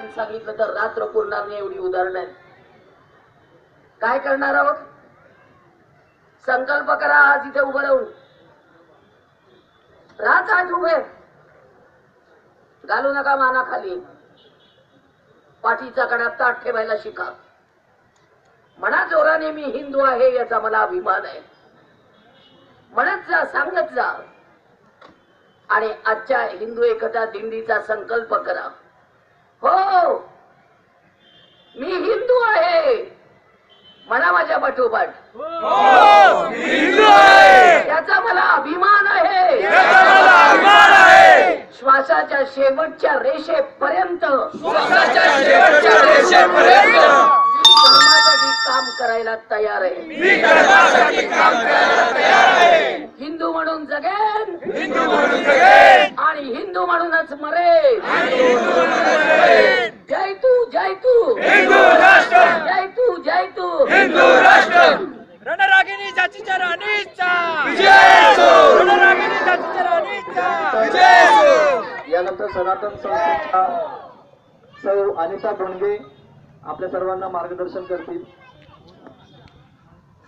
सांगितलं तर रात्र पुरणार नाही एवढी उदाहरणं आहेत. काय करणार आहोत? संकल्प करा आज इथे उभं राहून. राहत आज उभे, घालू नका माना खाली. पाठीचा कडा ताट ठेवायला शिका. म्हणा जोराने मी हिंदू आहे याचा मला अभिमान आहे. म्हणत जा, सांगत जा. आणि आजच्या हिंदू एकता दिंडीचा संकल्प करा. हो, मी हिंदू आहे म्हणा माझ्या पाठोपाठ. याचा मला अभिमान आहे. श्वासाच्या शेवटच्या रेषेपर्यंत धर्मासाठी काम करायला तयार आहे. हिंदू म्हणून जगेन आणि हिंदू म्हणूनच मरेन. जय तू, जय तू, जय तू, जय तू. रणरागिणी जातीच्या राणीचा रणरागिणी जातीच्या राणीचा. यानंतर सनातन संस्थेच्या सौ अनिता बोंडगे आपल्या सर्वांना मार्गदर्शन करतील.